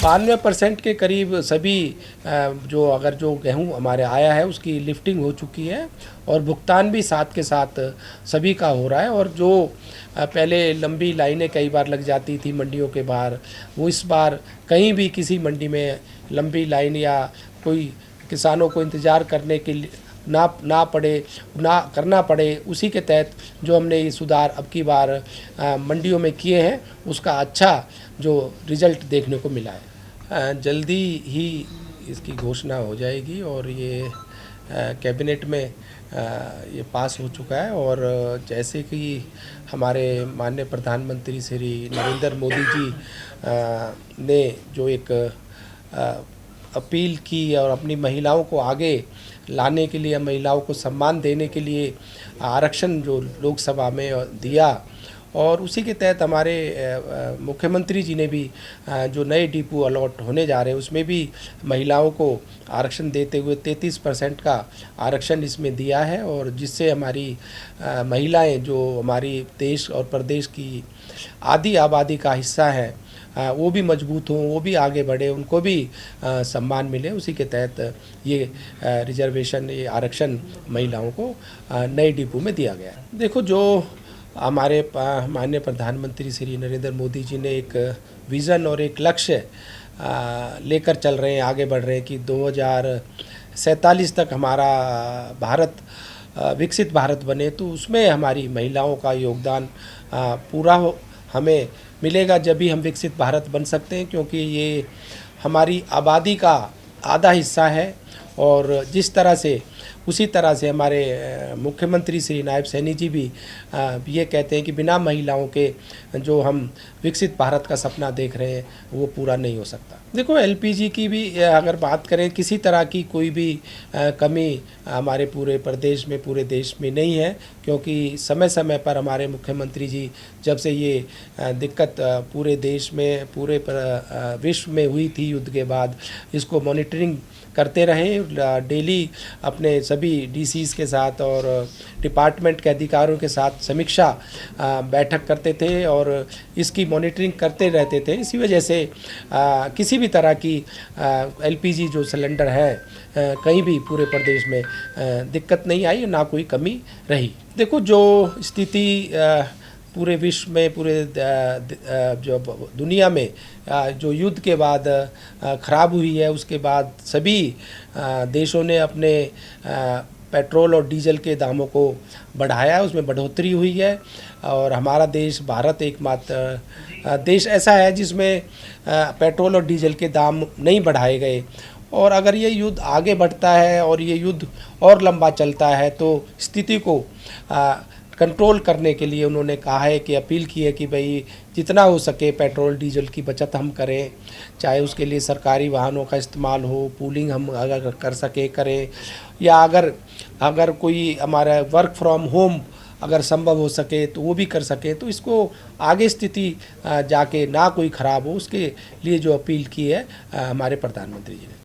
92% के करीब सभी जो गेहूँ हमारे आया है उसकी लिफ्टिंग हो चुकी है और भुगतान भी साथ के साथ सभी का हो रहा है। और जो पहले लंबी लाइनें कई बार लग जाती थी मंडियों के बाहर, वो इस बार कहीं भी किसी मंडी में लंबी लाइन या कोई किसानों को इंतज़ार करने के लिए ना करना पड़े, उसी के तहत जो हमने ये सुधार अब की बार मंडियों में किए हैं उसका अच्छा जो रिज़ल्ट देखने को मिला है। जल्दी ही इसकी घोषणा हो जाएगी और ये कैबिनेट में ये पास हो चुका है। और जैसे कि हमारे माननीय प्रधानमंत्री श्री नरेंद्र मोदी जी ने जो एक अपील की और अपनी महिलाओं को आगे लाने के लिए, महिलाओं को सम्मान देने के लिए आरक्षण जो लोकसभा में दिया, और उसी के तहत हमारे मुख्यमंत्री जी ने भी जो नए डिपो अलॉट होने जा रहे हैं उसमें भी महिलाओं को आरक्षण देते हुए 33% का आरक्षण इसमें दिया है। और जिससे हमारी महिलाएं जो हमारी देश और प्रदेश की आधी आबादी का हिस्सा है वो भी मजबूत हों, वो भी आगे बढ़े, उनको भी सम्मान मिले। उसी के तहत ये रिजर्वेशन, ये आरक्षण महिलाओं को नए डिपो में दिया गया है। देखो, जो हमारे माननीय प्रधानमंत्री श्री नरेंद्र मोदी जी ने एक विज़न और एक लक्ष्य लेकर चल रहे हैं, आगे बढ़ रहे हैं कि 2047 तक हमारा भारत विकसित भारत बने, तो उसमें हमारी महिलाओं का योगदान पूरा हमें मिलेगा, जब भी हम विकसित भारत बन सकते हैं। क्योंकि ये हमारी आबादी का आधा हिस्सा है और जिस तरह से उसी तरह से हमारे मुख्यमंत्री श्री नायब सैनी जी भी ये कहते हैं कि बिना महिलाओं के जो हम विकसित भारत का सपना देख रहे हैं वो पूरा नहीं हो सकता। देखो, एलपीजी की भी अगर बात करें, किसी तरह की कोई भी कमी हमारे पूरे प्रदेश में, पूरे देश में नहीं है। क्योंकि समय समय पर हमारे मुख्यमंत्री जी जब से ये दिक्कत पूरे देश में, पूरे विश्व में हुई थी युद्ध के बाद, इसको मॉनिटरिंग करते रहे, डेली अपने सभी डीसीज़ के साथ और डिपार्टमेंट के अधिकारियों के साथ समीक्षा बैठक करते थे और इसकी मॉनिटरिंग करते रहते थे। इसी वजह से किसी भी तरह की एलपीजी जो सिलेंडर है कहीं भी पूरे प्रदेश में दिक्कत नहीं आई, ना कोई कमी रही। देखो, जो स्थिति पूरे विश्व में, पूरे जो दुनिया में जो युद्ध के बाद ख़राब हुई है, उसके बाद सभी देशों ने अपने पेट्रोल और डीजल के दामों को बढ़ाया, उसमें बढ़ोतरी हुई है। और हमारा देश, भारत, एकमात्र देश ऐसा है जिसमें पेट्रोल और डीजल के दाम नहीं बढ़ाए गए। और अगर ये युद्ध आगे बढ़ता है और ये युद्ध और लंबा चलता है तो स्थिति को कंट्रोल करने के लिए उन्होंने कहा है कि अपील की है कि भाई जितना हो सके पेट्रोल डीजल की बचत हम करें, चाहे उसके लिए सरकारी वाहनों का इस्तेमाल हो, पूलिंग हम अगर कर सके करें, या अगर कोई हमारा वर्क फ्रॉम होम अगर संभव हो सके तो वो भी कर सके। तो इसको आगे स्थिति जाके ना कोई ख़राब हो, उसके लिए जो अपील की है हमारे प्रधानमंत्री जी ने।